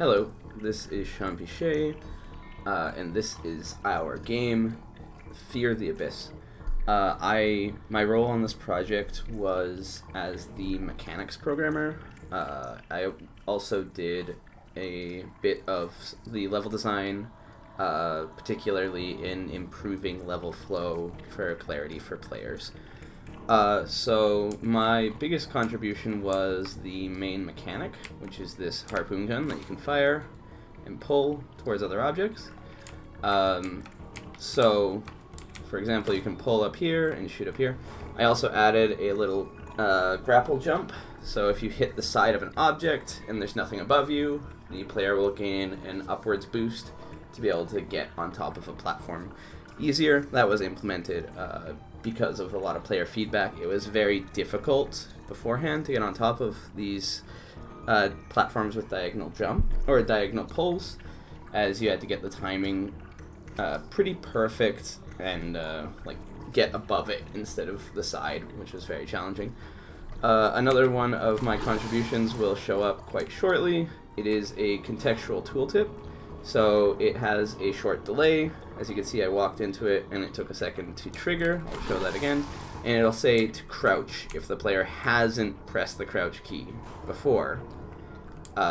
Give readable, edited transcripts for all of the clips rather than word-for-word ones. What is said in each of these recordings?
Hello, this is Sean Pichet, and this is our game, Fear the Abyss. My role on this project was as the mechanics programmer. I also did a bit of the level design, particularly in improving level flow for clarity for players. So my biggest contribution was the main mechanic, which is this harpoon gun that you can fire and pull towards other objects. So, for example, you can pull up here and shoot up here. I also added a little grapple jump, so if you hit the side of an object and there's nothing above you, the player will gain an upwards boost to be able to get on top of a platform easier. That was implemented because of a lot of player feedback. It was very difficult beforehand to get on top of these platforms with diagonal jump or diagonal pulls, as you had to get the timing pretty perfect and like get above it instead of the side, which was very challenging. Another one of my contributions will show up quite shortly. It is a contextual tooltip. So it has a short delay. As you can see, I walked into it and it took a second to trigger. I'll show that again. And it'll say to crouch if the player hasn't pressed the crouch key before.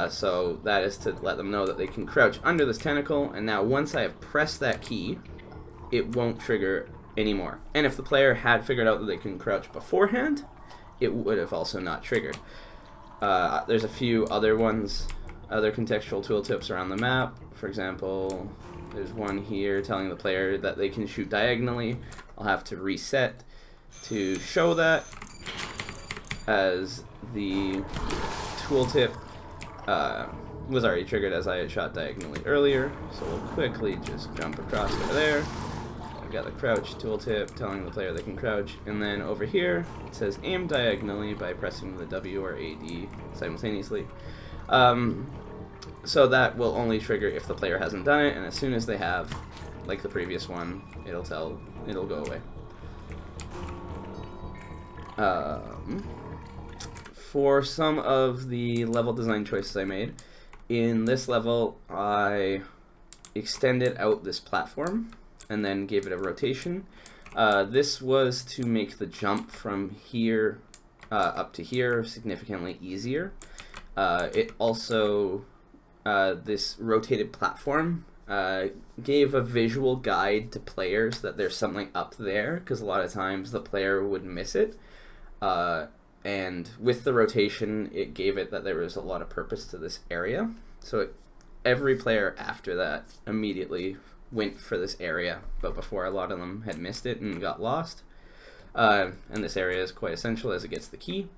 So that is to let them know that they can crouch under this tentacle. And now once I have pressed that key, it won't trigger anymore. And if the player had figured out that they can crouch beforehand, it would have also not triggered. There's a few other ones, other contextual tooltips around the map. For example, there's one here telling the player that they can shoot diagonally. I'll have to reset to show that, as the tooltip was already triggered as I had shot diagonally earlier. So we'll quickly just jump across over there. I've got the crouch tooltip telling the player they can crouch, and then over here it says aim diagonally by pressing the W or AD simultaneously. So that will only trigger if the player hasn't done it, and as soon as they have, like the previous one, it'll go away. For some of the level design choices I made, in this level I extended out this platform and then gave it a rotation. This was to make the jump from here up to here significantly easier. It also, this rotated platform gave a visual guide to players that there's something up there, because a lot of times the player would miss it. And with the rotation, it gave it that there was a lot of purpose to this area. So every player after that immediately went for this area, but before a lot of them had missed it and got lost. And this area is quite essential as it gets the key.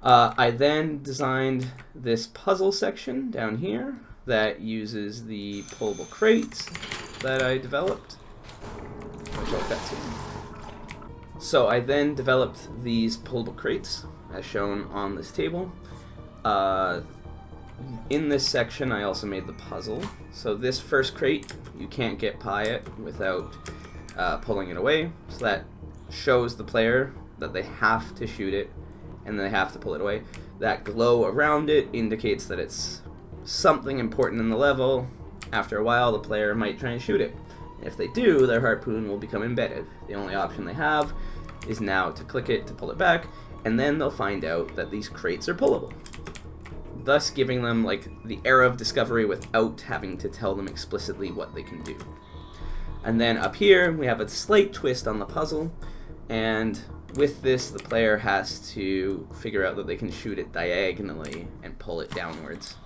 I then designed this puzzle section down here that uses the pullable crates that I developed, which I'll cut to. So I then developed these pullable crates as shown on this table. In this section I also made the puzzle. So this first crate, you can't get by it without pulling it away. So that shows the player that they have to shoot it and they have to pull it away. That glow around it indicates that it's something important in the level. After a while, the player might try and shoot it. If they do, their harpoon will become embedded. The only option they have is now to click it to pull it back, and then they'll find out that these crates are pullable, thus giving them like the era of discovery without having to tell them explicitly what they can do. And then up here, we have a slight twist on the puzzle, and with this, the player has to figure out that they can shoot it diagonally and pull it downwards.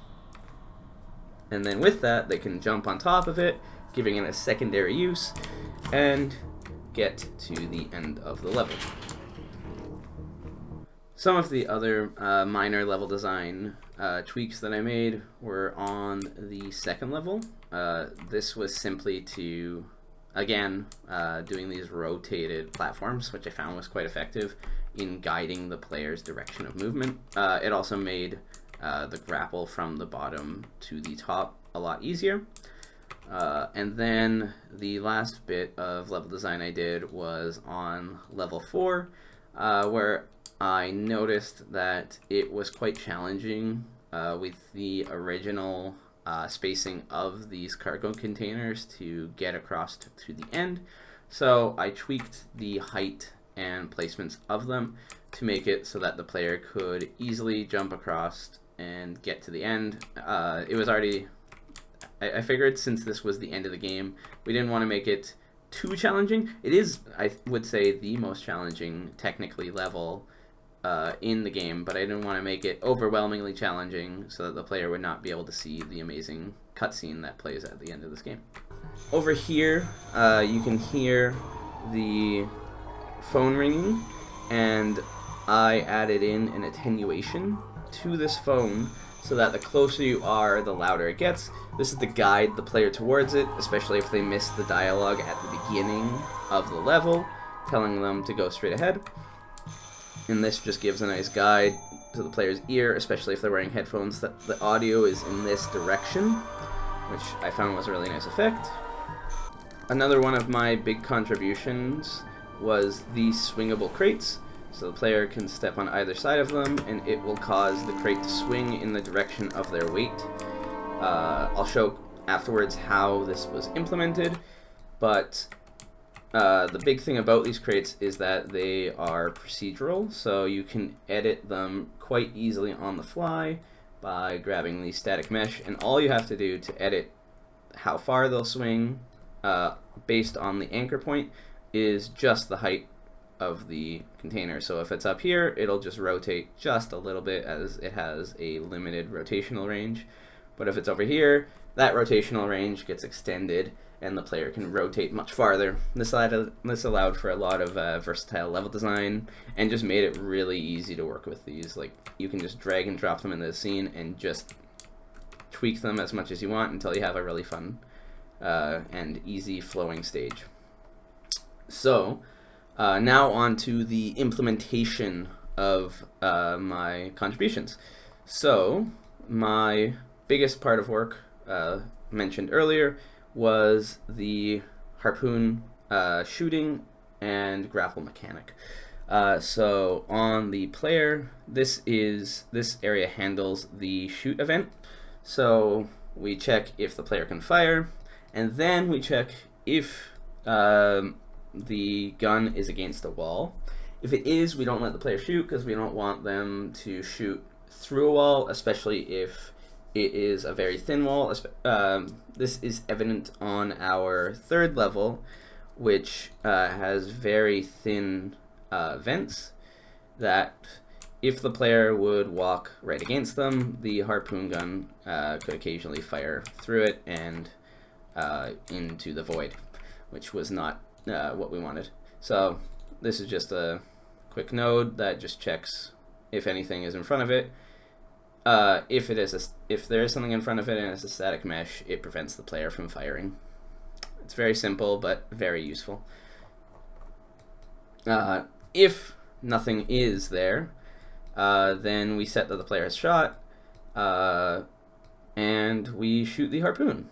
And then with that, they can jump on top of it, giving it a secondary use, and get to the end of the level. Some of the other minor level design tweaks that I made were on the second level. This was simply to, again, doing these rotated platforms, which I found was quite effective in guiding the player's direction of movement. It also made the grapple from the bottom to the top a lot easier. And then the last bit of level design I did was on level 4, where I noticed that it was quite challenging with the original spacing of these cargo containers to get across to the end. So I tweaked the height and placements of them to make it so that the player could easily jump across and get to the end. It was already, I figured since this was the end of the game, we didn't want to make it too challenging. It is, I would say, the most challenging technically level in the game, but I didn't want to make it overwhelmingly challenging so that the player would not be able to see the amazing cutscene that plays at the end of this game. Over here, you can hear the phone ringing, and I added in an attenuation to this phone so that the closer you are, the louder it gets. This is to guide the player towards it, especially if they miss the dialogue at the beginning of the level, telling them to go straight ahead. And this just gives a nice guide to the player's ear, especially if they're wearing headphones, that the audio is in this direction, which I found was a really nice effect. Another one of my big contributions was the swingable crates. So the player can step on either side of them, and it will cause the crate to swing in the direction of their weight. I'll show afterwards how this was implemented, but the big thing about these crates is that they are procedural, so you can edit them quite easily on the fly by grabbing the static mesh, and all you have to do to edit how far they'll swing based on the anchor point is just the height of the container. So if it's up here, it'll just rotate just a little bit as it has a limited rotational range. But if it's over here, that rotational range gets extended and the player can rotate much farther. This allowed for a lot of versatile level design and just made it really easy to work with these. Like, you can just drag and drop them into the scene and just tweak them as much as you want until you have a really fun and easy flowing stage. So now on to the implementation of my contributions. So my biggest part of work mentioned earlier was the harpoon shooting and grapple mechanic. So on the player, this area handles the shoot event. So we check if the player can fire, and then we check if the gun is against a wall. If it is, we don't let the player shoot because we don't want them to shoot through a wall, especially if it is a very thin wall. This is evident on our third level, which has very thin vents that if the player would walk right against them, the harpoon gun could occasionally fire through it and into the void, which was not what we wanted. So this is just a quick node that just checks if anything is in front of it. If there is something in front of it and it's a static mesh, it prevents the player from firing. It's very simple but very useful. If nothing is there, then we set that the player has shot, and we shoot the harpoon.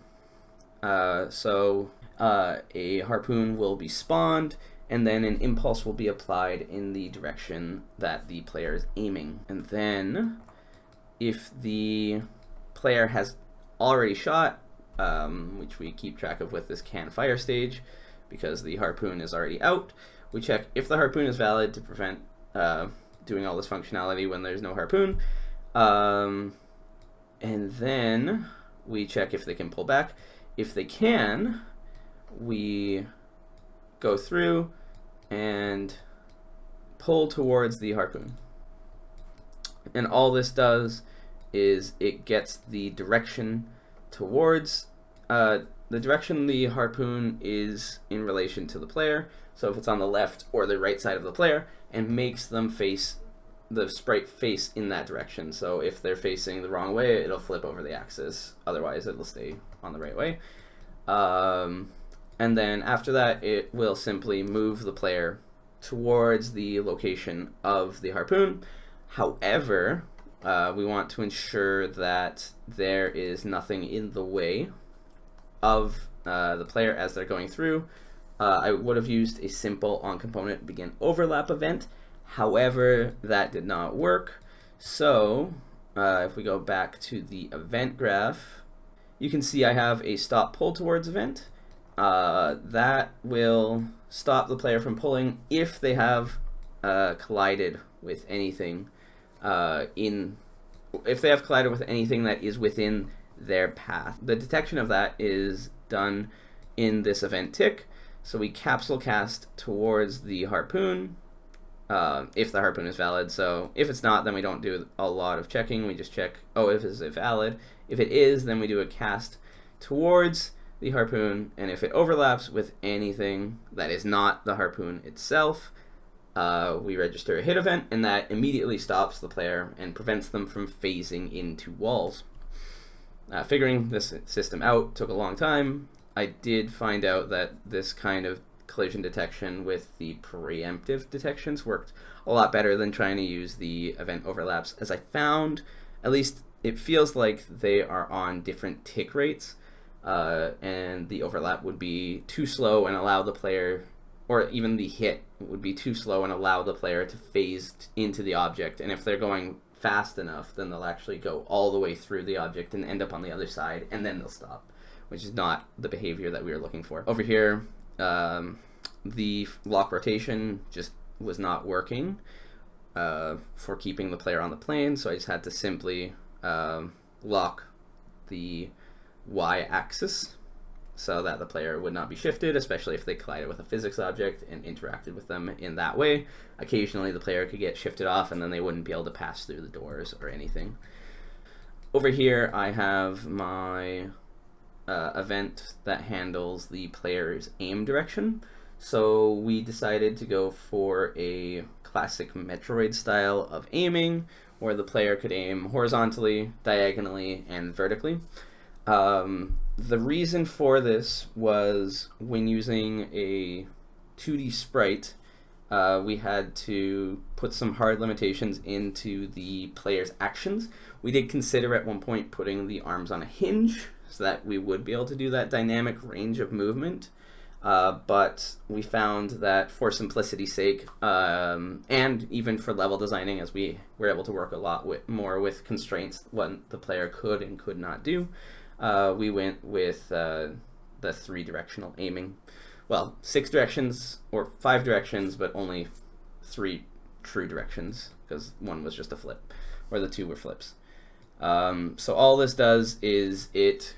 So a harpoon will be spawned, and then an impulse will be applied in the direction that the player is aiming. And then, if the player has already shot, which we keep track of with this can fire stage, because the harpoon is already out, we check if the harpoon is valid to prevent doing all this functionality when there's no harpoon. And then we check if they can pull back. If they can, we go through and pull towards the harpoon. And all this does is it gets the direction towards the direction the harpoon is in relation to the player. So if it's on the left or the right side of the player, and makes them face the sprite face in that direction. So if they're facing the wrong way, it'll flip over the axis. Otherwise, it'll stay on the right way. And then after that, it will simply move the player towards the location of the harpoon. However, we want to ensure that there is nothing in the way of the player as they're going through. I would have used a simple onComponent begin overlap event. However, that did not work. So if we go back to the event graph, you can see I have a stop pull towards event. That will stop the player from pulling if they have collided with anything if they have collided with anything that is within their path. The detection of that is done in this event tick. So we capsule cast towards the harpoon if the harpoon is valid. So if it's not, then we don't do a lot of checking. We just check, oh, if is it valid? If it is, then we do a cast towards the harpoon, and if it overlaps with anything that is not the harpoon itself, we register a hit event, and that immediately stops the player and prevents them from phasing into walls. Figuring this system out took a long time. I did find out that this kind of collision detection with the preemptive detections worked a lot better than trying to use the event overlaps, as I found, at least it feels like they are on different tick rates, and the overlap would be too slow and allow the player, or even the hit would be too slow and allow the player to phase into the object, and if they're going fast enough, then they'll actually go all the way through the object and end up on the other side, and then they'll stop, which is not the behavior that we were looking for. Over here, the lock rotation just was not working for keeping the player on the plane, so I just had to simply lock the y-axis so that the player would not be shifted, especially if they collided with a physics object and interacted with them in that way. Occasionally the player could get shifted off and then they wouldn't be able to pass through the doors or anything. Over here I have my event that handles the player's aim direction. So we decided to go for a classic Metroid style of aiming, where the player could aim horizontally, diagonally, and vertically. The reason for this was when using a 2D sprite, we had to put some hard limitations into the player's actions. We did consider at one point putting the arms on a hinge so that we would be able to do that dynamic range of movement, but we found that for simplicity's sake, and even for level designing, as we were able to work a lot more with constraints what the player could and could not do, we went with the 3-directional aiming. Well, 6 directions or 5 directions, but only 3 true directions, because one was just a flip, or the 2 were flips. So all this does is it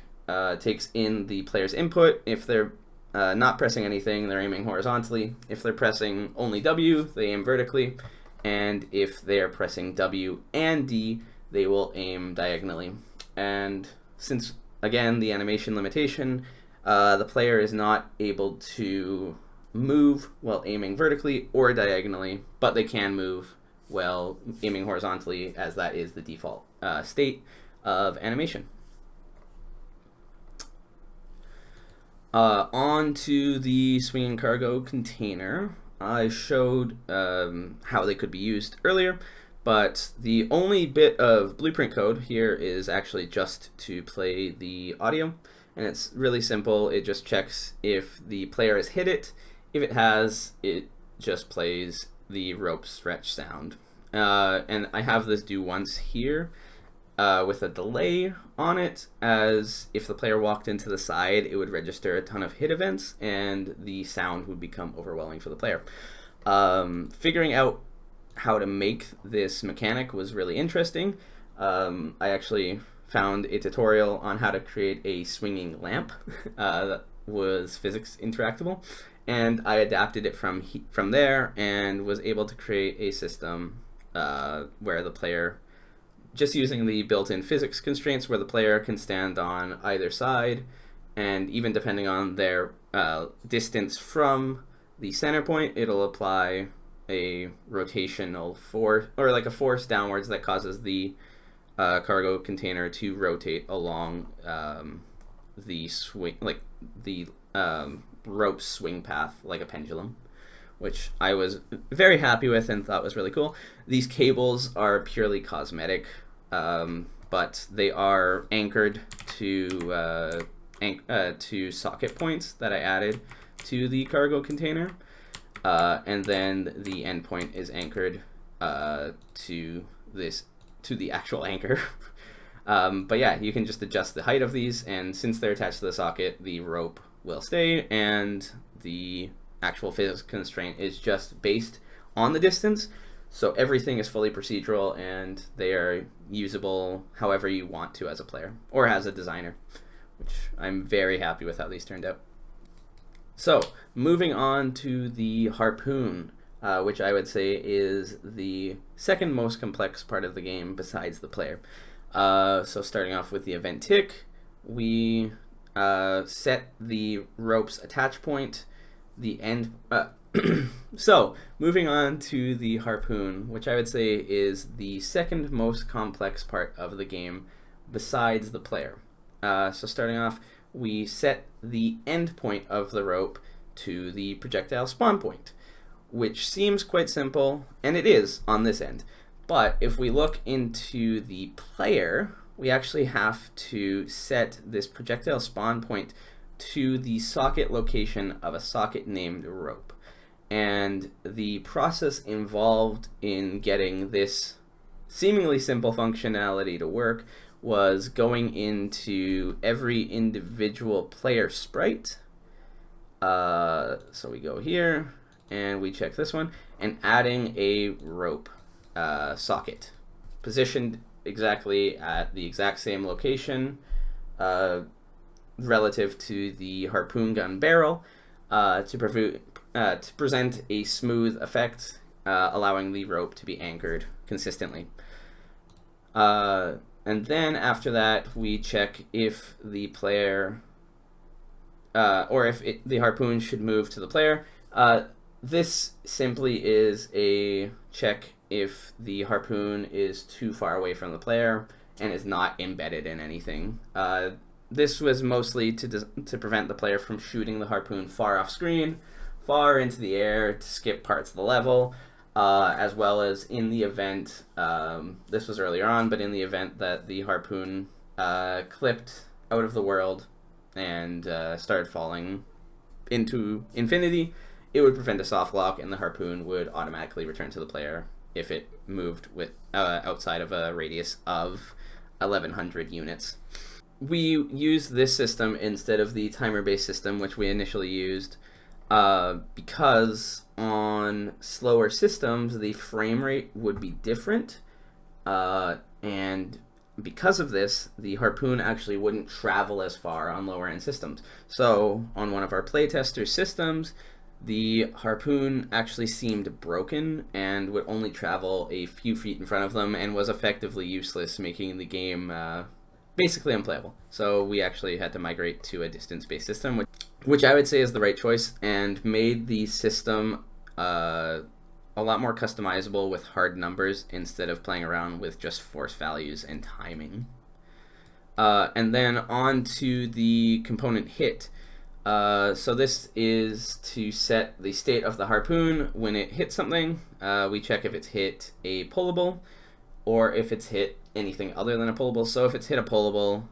takes in the player's input. If they're not pressing anything, they're aiming horizontally. If they're pressing only W, they aim vertically. And if they're pressing W and D, they will aim diagonally. And since, again, the animation limitation, the player is not able to move while aiming vertically or diagonally, but they can move while aiming horizontally, as that is the default state of animation. On to the swinging cargo container. I showed how they could be used earlier, but the only bit of blueprint code here is actually just to play the audio, and it's really simple. It just checks if the player has hit it. If it has, it just plays the rope stretch sound. And I have this do once here with a delay on it, as if the player walked into the side, it would register a ton of hit events and the sound would become overwhelming for the player. Figuring out how to make this mechanic was really interesting. I actually found a tutorial on how to create a swinging lamp that was physics interactable, and I adapted it from there and was able to create a system where the player, just using the built-in physics constraints, where the player can stand on either side, and even depending on their distance from the center point, it'll apply a rotational force, or like a force downwards that causes the cargo container to rotate along the swing, like the rope swing path, like a pendulum, which I was very happy with and thought was really cool. These cables are purely cosmetic, but they are anchored to socket points that I added to the cargo container, and then the endpoint is anchored to to the actual anchor. But yeah, you can just adjust the height of these, and since they're attached to the socket, the rope will stay, and the actual physics constraint is just based on the distance. So everything is fully procedural, and they are usable however you want to as a player, or as a designer, which I'm very happy with how these turned out. So, moving on to the harpoon, which I would say is the second most complex part of the game besides the player. So starting off with the event tick, we set the rope's attach point, the end... So, moving on to the harpoon, which I would say is the second most complex part of the game besides the player. So starting off, we set the end point of the rope to the projectile spawn point, which seems quite simple, and it is on this end. But if we look into the player, we actually have to set this projectile spawn point to the socket location of a socket named rope. And the process involved in getting this seemingly simple functionality to work was going into every individual player sprite. So we go here and we check this one, and adding a rope socket positioned exactly at the exact same location relative to the harpoon gun barrel to present a smooth effect, allowing the rope to be anchored consistently. And then after that, we check if the player, or if the harpoon should move to the player. This simply is a check if the harpoon is too far away from the player and is not embedded in anything. This was mostly to prevent the player from shooting the harpoon far off screen, far into the air to skip parts of the level, as well as in the event, this was earlier on, but in the event that the harpoon clipped out of the world and started falling into infinity, it would prevent a soft lock, and the harpoon would automatically return to the player if it moved with outside of a radius of 1,100 units. We use this system instead of the timer-based system, which we initially used, because on slower systems, the frame rate would be different, and because of this, the harpoon actually wouldn't travel as far on lower-end systems. So, on one of our playtester systems, the harpoon actually seemed broken and would only travel a few feet in front of them and was effectively useless, making the game basically unplayable. So we actually had to migrate to a distance-based system, which I would say is the right choice, and made the system a lot more customizable with hard numbers instead of playing around with just force values and timing. And then on to the component hit. So this is to set the state of the harpoon when it hits something. We check if it's hit a pullable or if it's hit anything other than a pullable. So if it's hit a pullable,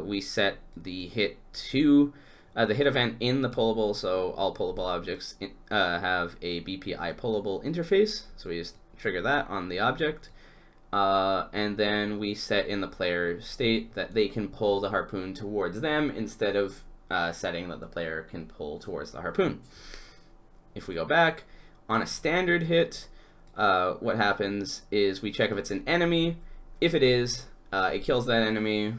we set the hit to the hit event in the pullable. So all pullable objects have a BPI pullable interface. So we just trigger that on the object. And then we set in the player state that they can pull the harpoon towards them instead of setting that the player can pull towards the harpoon. If we go back, on a standard hit, what happens is we check if it's an enemy. If it is, it kills that enemy,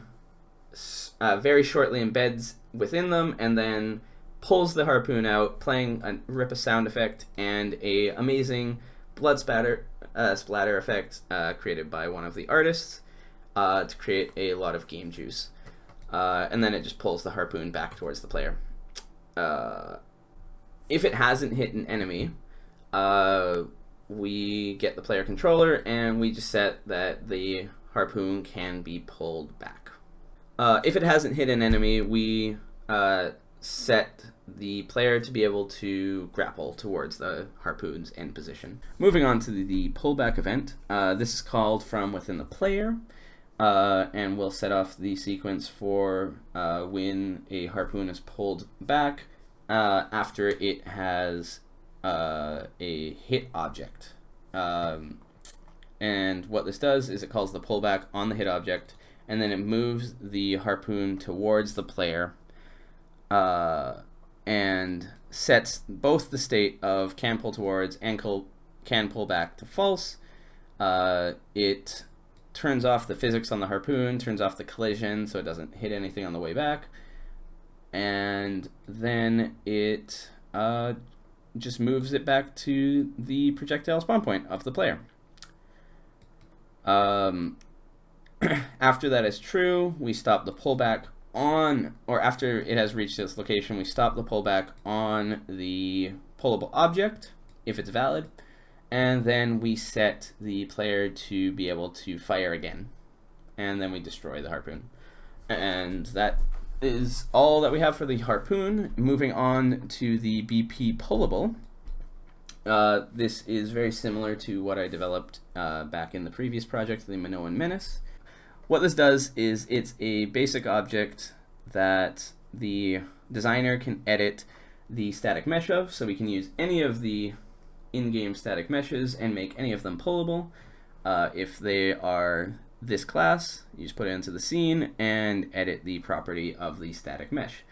very shortly embeds within them, and then pulls the harpoon out, playing a rip a sound effect and a amazing blood splatter effect created by one of the artists to create a lot of game juice. And then it just pulls the harpoon back towards the player. If it hasn't hit an enemy, we get the player controller and we just set that the harpoon can be pulled back. If it hasn't hit an enemy, we set the player to be able to grapple towards the harpoon's end position. Moving on to the pullback event. This is called from within the player. And we'll set off the sequence for when a harpoon is pulled back after it has a hit object. And what this does is it calls the pullback on the hit object, and then it moves the harpoon towards the player, and sets both the state of can pull towards and can pull back to false. It turns off the physics on the harpoon, turns off the collision so it doesn't hit anything on the way back, and then it just moves it back to the projectile spawn point of the player. After that is true, we stop the pullback on, or after it has reached this location, we stop the pullback on the pullable object if it's valid, and then we set the player to be able to fire again, and then we destroy the harpoon. And that is all that we have for the harpoon. Moving on to the BP pullable. This is very similar to what I developed back in the previous project, the Minoan Menace. What this does is it's a basic object that the designer can edit the static mesh of, so we can use any of the in-game static meshes and make any of them pullable. If they are this class, you just put it into the scene and edit the property of the static mesh.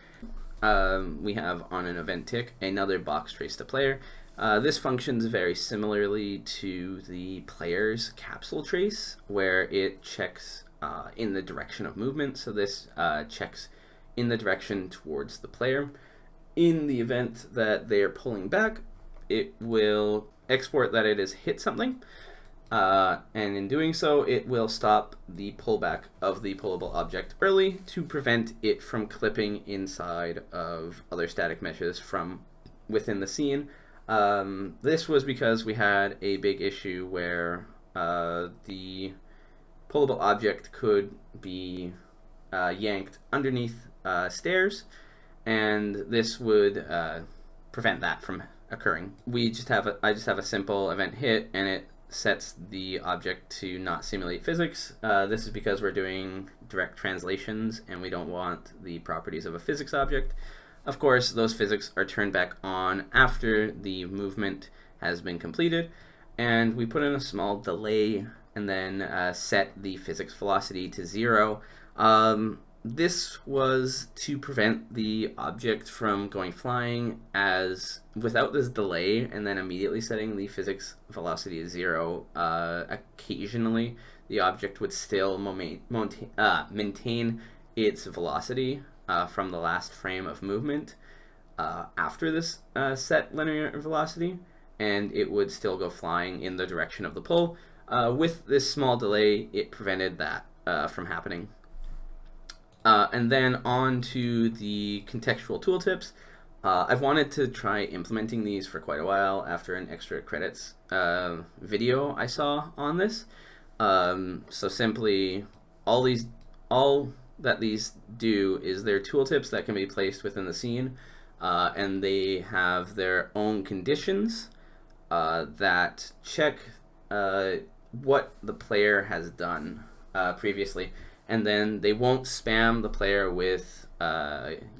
We have on an event tick another box trace to player. This functions very similarly to the player's capsule trace, where it checks in the direction of movement. So this checks in the direction towards the player. In the event that they are pulling back, it will export that it has hit something, and in doing so, it will stop the pullback of the pullable object early to prevent it from clipping inside of other static meshes from within the scene. This was because we had a big issue where the pullable object could be yanked underneath stairs, and this would prevent that from occurring. I just have a simple event hit, and it sets the object to not simulate physics. This is because we're doing direct translations, and we don't want the properties of a physics object. Of course, those physics are turned back on after the movement has been completed, and we put in a small delay and then set the physics velocity to 0. This was to prevent the object from going flying, as without this delay and then immediately setting the physics velocity to 0, occasionally the object would still maintain its velocity from the last frame of movement after this set linear velocity, and it would still go flying in the direction of the pull. With this small delay, it prevented that from happening. And then on to the contextual tooltips. I've wanted to try implementing these for quite a while after an extra credits video I saw on this. So simply, all that these do is they're tooltips that can be placed within the scene, and they have their own conditions that check what the player has done previously, and then they won't spam the player with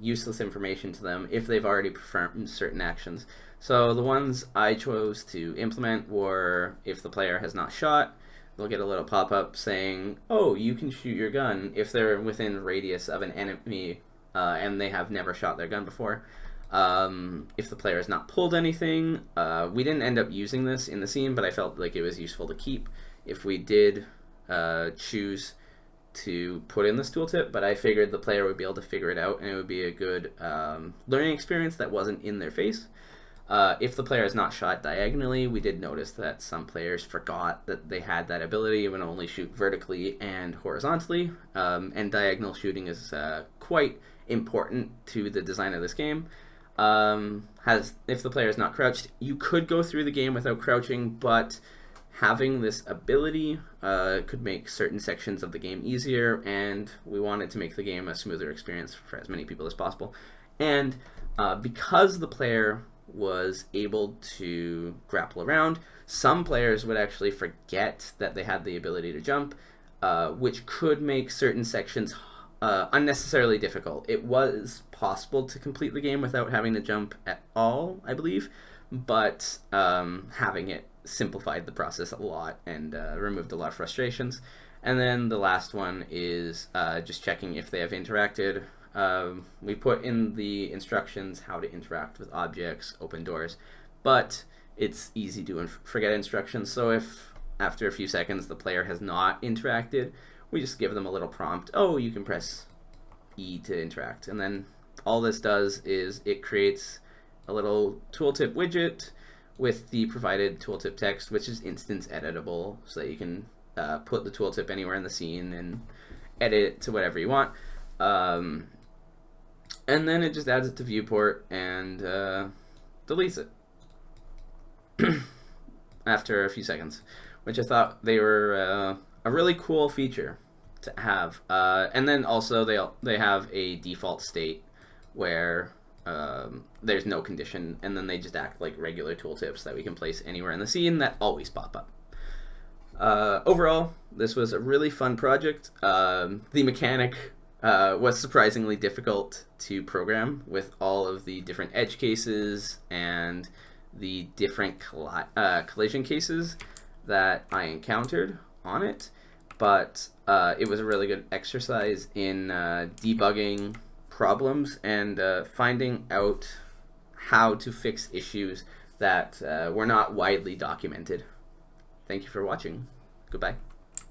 useless information to them if they've already performed certain actions. So the ones I chose to implement were, if the player has not shot, they'll get a little pop-up saying, oh, you can shoot your gun if they're within radius of an enemy and they have never shot their gun before. If the player has not pulled anything, we didn't end up using this in the scene, but I felt like it was useful to keep if we did choose to put in this tooltip, but I figured the player would be able to figure it out and it would be a good learning experience that wasn't in their face. If the player is not shot diagonally, we did notice that some players forgot that they had that ability and only shoot vertically and horizontally, and diagonal shooting is quite important to the design of this game. If the player is not crouched, you could go through the game without crouching, but having this ability could make certain sections of the game easier, and we wanted to make the game a smoother experience for as many people as possible. And because the player was able to grapple around, some players would actually forget that they had the ability to jump, which could make certain sections unnecessarily difficult. It was possible to complete the game without having to jump at all, I believe, but having it simplified the process a lot and removed a lot of frustrations. And then the last one is just checking if they have interacted. We put in the instructions how to interact with objects, open doors, but it's easy to forget instructions. So if after a few seconds the player has not interacted, we just give them a little prompt. Oh, you can press E to interact. And then all this does is it creates a little tooltip widget with the provided tooltip text, which is instance editable, so that you can put the tooltip anywhere in the scene and edit it to whatever you want. And then it just adds it to viewport and deletes it after a few seconds, which I thought they were a really cool feature to have. And then also they have a default state where there's no condition, and then they just act like regular tooltips that we can place anywhere in the scene that always pop up. Overall, this was a really fun project. The mechanic was surprisingly difficult to program with all of the different edge cases and the different collision cases that I encountered on it, but it was a really good exercise in debugging problems and finding out how to fix issues that were not widely documented. Thank you for watching. Goodbye.